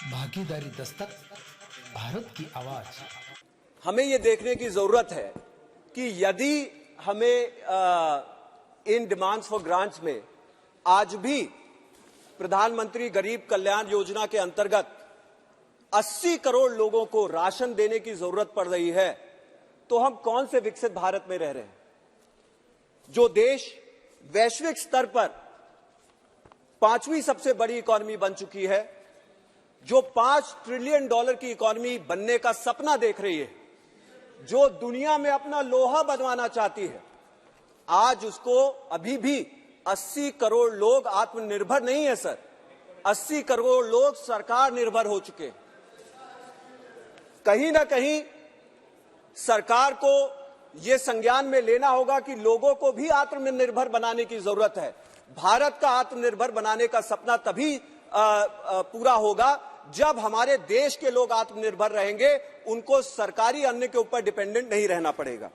भागीदारी दस्तक, भारत की आवाज। हमें ये देखने की जरूरत है कि यदि हमें इन डिमांड्स फॉर ग्रांट्स में आज भी प्रधानमंत्री गरीब कल्याण योजना के अंतर्गत 80 करोड़ लोगों को राशन देने की जरूरत पड़ रही है, तो हम कौन से विकसित भारत में रह रहे हैं? जो देश वैश्विक स्तर पर 5वीं सबसे बड़ी इकॉनमी बन चुकी है, जो $5 ट्रिलियन की इकॉनमी बनने का सपना देख रही है, जो दुनिया में अपना लोहा बनवाना चाहती है, आज उसको अभी भी 80 करोड़ लोग आत्मनिर्भर नहीं है सर। 80 करोड़ लोग सरकार निर्भर हो चुके हैं। कहीं ना कहीं सरकार को यह संज्ञान में लेना होगा कि लोगों को भी आत्मनिर्भर बनाने की जरूरत है। भारत का आत्मनिर्भर बनाने का सपना तभी पूरा होगा जब हमारे देश के लोग आत्मनिर्भर रहेंगे, उनको सरकारी अन्न के ऊपर डिपेंडेंट नहीं रहना पड़ेगा।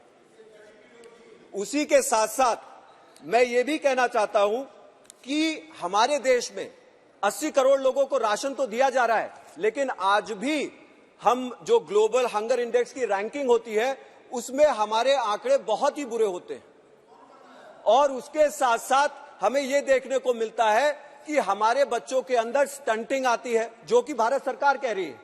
उसी के साथ साथ मैं ये भी कहना चाहता हूं कि हमारे देश में 80 करोड़ लोगों को राशन तो दिया जा रहा है, लेकिन आज भी हम जो ग्लोबल हंगर इंडेक्स की रैंकिंग होती है उसमें हमारे आंकड़े बहुत ही बुरे होते हैं। और उसके साथ साथ हमें यह देखने को मिलता है कि हमारे बच्चों के अंदर स्टंटिंग आती है, जो कि भारत सरकार कह रही है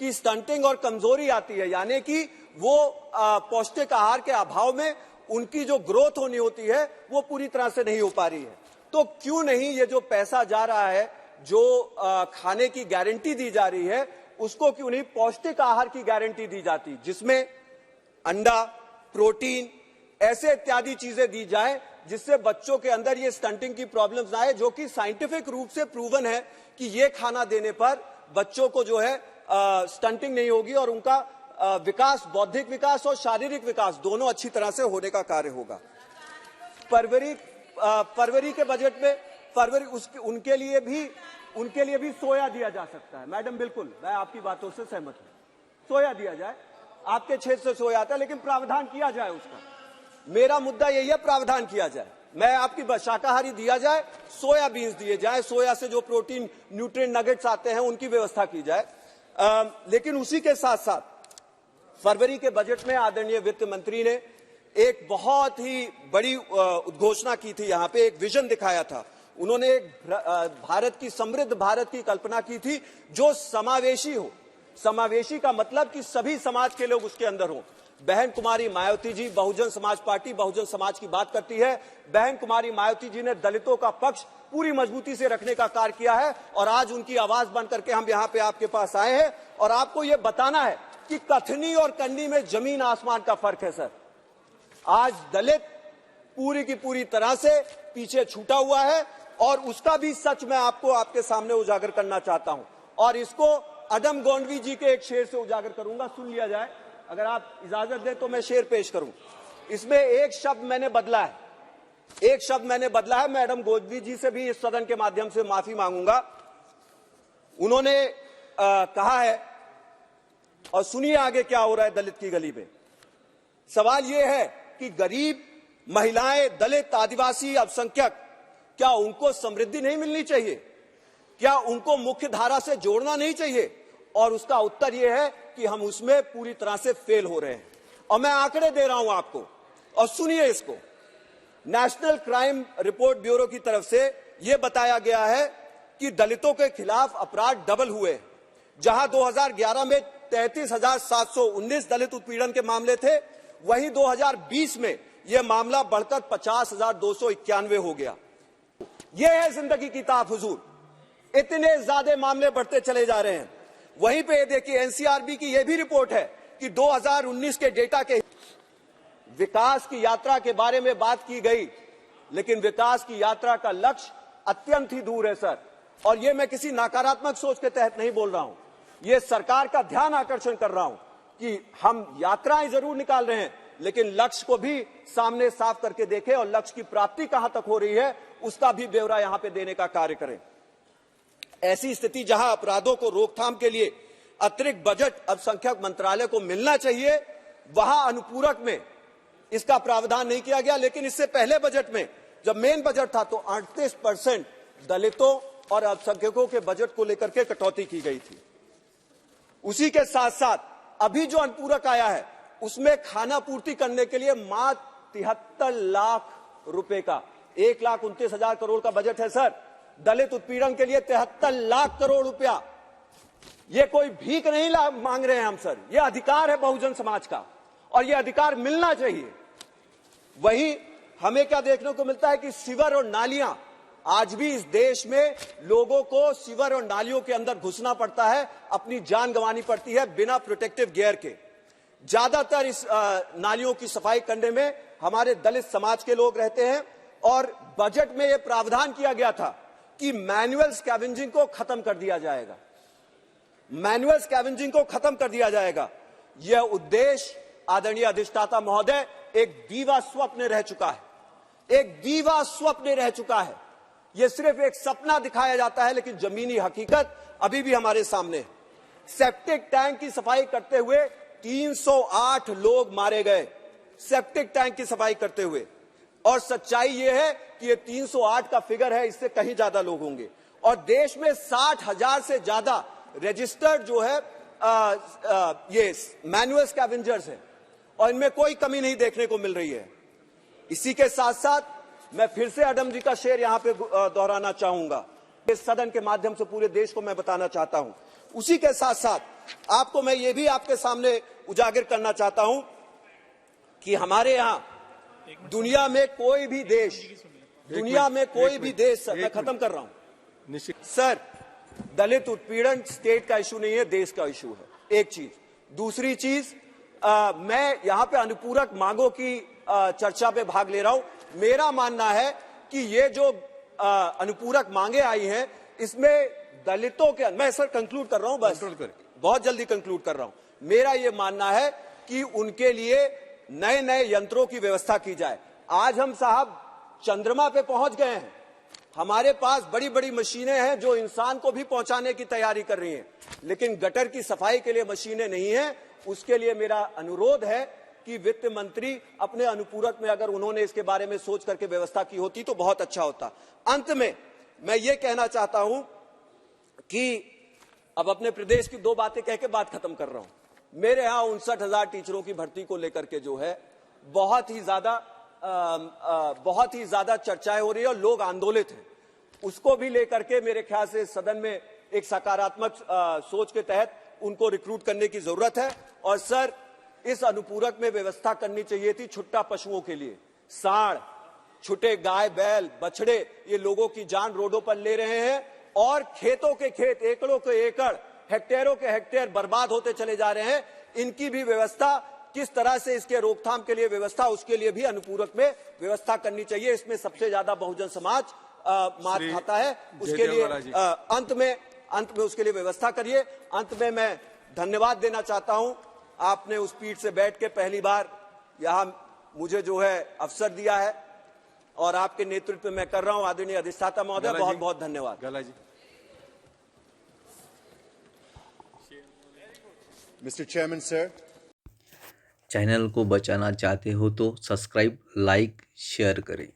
कि स्टंटिंग और कमजोरी आती है, यानी कि वो पौष्टिक आहार के अभाव में उनकी जो ग्रोथ होनी होती है वो पूरी तरह से नहीं हो पा रही है। तो क्यों नहीं ये जो पैसा जा रहा है, जो खाने की गारंटी दी जा रही है, उसको क्यों नहीं पौष्टिक आहार की गारंटी दी जाती, जिसमें अंडा, प्रोटीन, ऐसे इत्यादि चीजें दी जाए जिससे बच्चों के अंदर ये स्टंटिंग की प्रॉब्लम्स ना आए, जो कि साइंटिफिक रूप से प्रूवन है कि ये खाना देने पर बच्चों को जो है स्टंटिंग नहीं होगी और उनका विकास, बौद्धिक विकास और शारीरिक विकास दोनों अच्छी तरह से होने का कार्य होगा। फरवरी के बजट में उनके लिए भी सोया दिया जा सकता है। मैडम बिल्कुल, मैं आपकी बातों से सहमत हूं, सोया दिया जाए। आपके क्षेत्र से सोया आता है, लेकिन प्रावधान किया जाए उसका। मेरा मुद्दा यही है, प्रावधान किया जाए। मैं आपकी शाकाहारी दिया जाए, सोया बीन्स दिए जाए, सोया से जो प्रोटीन न्यूट्रिएंट नगेट्स आते हैं उनकी व्यवस्था की जाए। लेकिन उसी के साथ साथ फरवरी के बजट में आदरणीय वित्त मंत्री ने एक बहुत ही बड़ी उद्घोषणा की थी, यहां पे एक विजन दिखाया था। उन्होंने एक भारत की, समृद्ध भारत की कल्पना की थी जो समावेशी हो। समावेशी का मतलब कि सभी समाज के लोग उसके अंदर हों। बहन कुमारी मायावती जी, बहुजन समाज पार्टी बहुजन समाज की बात करती है। बहन कुमारी मायावती जी ने दलितों का पक्ष पूरी मजबूती से रखने का कार्य किया है और आज उनकी आवाज बन करके हम यहां पे आपके पास आए हैं और आपको यह बताना है कि कथनी और कंडी में जमीन आसमान का फर्क है सर। आज दलित पूरी की पूरी तरह से पीछे छूटा हुआ है और उसका भी सच मैं आपको आपके सामने उजागर करना चाहता हूं और इसको अदम गोंडवी जी के एक शेर से उजागर करूंगा। सुन लिया जाए, अगर आप इजाजत दें तो मैं शेर पेश करूं। इसमें एक शब्द मैंने बदला है। मैं अदम गोंडवी जी से भी इस सदन के माध्यम से माफी मांगूंगा। उन्होंने कहा है, और सुनिए आगे क्या हो रहा है दलित की गली में। सवाल यह है कि गरीब, महिलाएं, दलित, आदिवासी, अल्पसंख्यक, क्या उनको समृद्धि नहीं मिलनी चाहिए? क्या उनको मुख्य धारा से जोड़ना नहीं चाहिए? और उसका उत्तर यह है कि हम उसमें पूरी तरह से फेल हो रहे हैं। और मैं आंकड़े दे रहा हूं आपको, और सुनिए इसको। नेशनल क्राइम रिपोर्ट ब्यूरो की तरफ से यह बताया गया है कि दलितों के खिलाफ अपराध डबल हुए। जहां 2011 में 33,719 दलित उत्पीड़न के मामले थे, वहीं 2020 में यह मामला बढ़कर 50,291 हो गया। यह है जिंदगी की ताप हुजूर। इतने ज्यादा मामले बढ़ते चले जा रहे हैं। वहीं पे देखिए, एनसीआरबी की यह भी रिपोर्ट है कि 2019 के डेटा के विकास की यात्रा के बारे में बात की गई, लेकिन विकास की यात्रा का लक्ष्य अत्यंत ही दूर है सर। और यह मैं किसी नकारात्मक सोच के तहत नहीं बोल रहा हूं, यह सरकार का ध्यान आकर्षण कर रहा हूं कि हम यात्राएं जरूर निकाल रहे हैं, लेकिन लक्ष्य को भी सामने साफ करके देखें और लक्ष्य की प्राप्ति कहां तक हो रही है उसका भी ब्यौरा यहां पे देने का कार्य करें। ऐसी स्थिति जहां अपराधों को रोकथाम के लिए अतिरिक्त बजट अल्पसंख्यक मंत्रालय को मिलना चाहिए, वहां अनुपूरक में इसका प्रावधान नहीं किया गया। लेकिन इससे पहले बजट में जब मेन बजट था तो 38% दलितों और अल्पसंख्यकों के बजट को लेकर के कटौती की गई थी। उसी के साथ साथ अभी जो अनुपूरक आया है उसमें खाना पूर्ति करने के लिए मात्र 73 लाख रुपए का 1,29,000 करोड़ का बजट है सर। दलित उत्पीड़न के लिए 73 लाख करोड़ रुपया। ये कोई भीख नहीं मांग रहे हैं हम सर, ये अधिकार है बहुजन समाज का और ये अधिकार मिलना चाहिए। वहीं हमें क्या देखने को मिलता है कि सीवर और नालियां, आज भी इस देश में लोगों को सीवर और नालियों के अंदर घुसना पड़ता है, अपनी जान गंवानी पड़ती है बिना प्रोटेक्टिव गियर के। ज्यादातर इस नालियों की सफाई करने में हमारे दलित समाज के लोग रहते हैं और बजट में यह प्रावधान किया गया था कि मैनुअल स्कैवेंजिंग को खत्म कर दिया जाएगा। मैनुअल स्कैवेंजिंग को खत्म कर दिया जाएगा। यह उद्देश्य आदरणीय अधिष्ठाता महोदय एक दीवा स्वप्न रह चुका है, एक दीवा स्वप्न रह चुका है। यह सिर्फ एक सपना दिखाया जाता है लेकिन जमीनी हकीकत अभी भी हमारे सामने है। सेप्टिक टैंक की सफाई करते हुए 308 लोग मारे गए, सेप्टिक टैंक की सफाई करते हुए। और सच्चाई यह है कि ये 308 का फिगर है, इससे कहीं ज्यादा लोग होंगे। और देश में 60,000 से ज्यादा रजिस्टर्ड जो है ये मैनुअल स्कैवेंजर्स हैं और इनमें कोई कमी नहीं देखने को मिल रही है। इसी के साथ साथ मैं फिर से अडम जी का शेर यहां पे दोहराना चाहूंगा, इस सदन के माध्यम से पूरे देश को मैं बताना चाहता हूं। उसी के साथ साथ आपको मैं ये भी आपके सामने उजागर करना चाहता हूं कि हमारे यहां दुनिया में कोई भी देश, सर मैं खत्म कर रहा हूं सर, दलित उत्पीड़न स्टेट का इशू नहीं है, देश का इशू है। एक चीज। दूसरी चीज, मैं यहां पे अनुपूरक मांगों की चर्चा पे भाग ले रहा हूं। मेरा मानना है कि ये जो अनुपूरक मांगे आई हैं इसमें दलितों के, मैं सर कंक्लूड कर रहा हूं, बस बहुत जल्दी कंक्लूड कर रहा हूं। मेरा ये मानना है कि उनके लिए नए नए यंत्रों की व्यवस्था की जाए। आज हम साहब चंद्रमा पे पहुंच गए हैं, हमारे पास बड़ी बड़ी मशीनें हैं जो इंसान को भी पहुंचाने की तैयारी कर रही हैं, लेकिन गटर की सफाई के लिए मशीनें नहीं हैं। उसके लिए मेरा अनुरोध है कि वित्त मंत्री अपने अनुपूरक में अगर उन्होंने इसके बारे में सोच करके व्यवस्था की होती तो बहुत अच्छा होता। अंत में मैं ये कहना चाहता हूं कि अब अपने प्रदेश की दो बातें कह के बात खत्म कर रहा हूं। मेरे यहां 59,000 टीचरों की भर्ती को लेकर के जो है बहुत ही ज्यादा चर्चाएं हो रही है और लोग आंदोलित हैं। उसको भी लेकर के मेरे ख्याल से सदन में एक सकारात्मक सोच के तहत उनको रिक्रूट करने की जरूरत है। और सर, इस अनुपूरक में व्यवस्था करनी चाहिए थी छुट्टा पशुओं के लिए। सांड, छुटे गाय, बैल, बछड़े, ये लोगों की जान रोडों पर ले रहे हैं और खेतों के खेत, एकड़ों के एकड़, हेक्टेयरों के हेक्टेयर बर्बाद होते चले जा रहे हैं। इनकी भी व्यवस्था, किस तरह से इसके रोकथाम के लिए व्यवस्था, उसके लिए भी अनुपूरक में व्यवस्था करनी चाहिए। इसमें सबसे ज्यादा बहुजन समाज मात खाता है, उसके लिए अंत में उसके लिए व्यवस्था करिए। अंत में मैं धन्यवाद देना चाहता हूं, आपने उस पीठ से बैठ के पहली बार यहां मुझे जो है अवसर दिया है और आपके नेतृत्व में मैं कर रहा हूं। आदरणीय अधिष्ठाता महोदय, बहुत बहुत धन्यवाद। मिस्टर चेयरमैन सर, चैनल को बचाना चाहते हो तो सब्सक्राइब, लाइक, शेयर करें।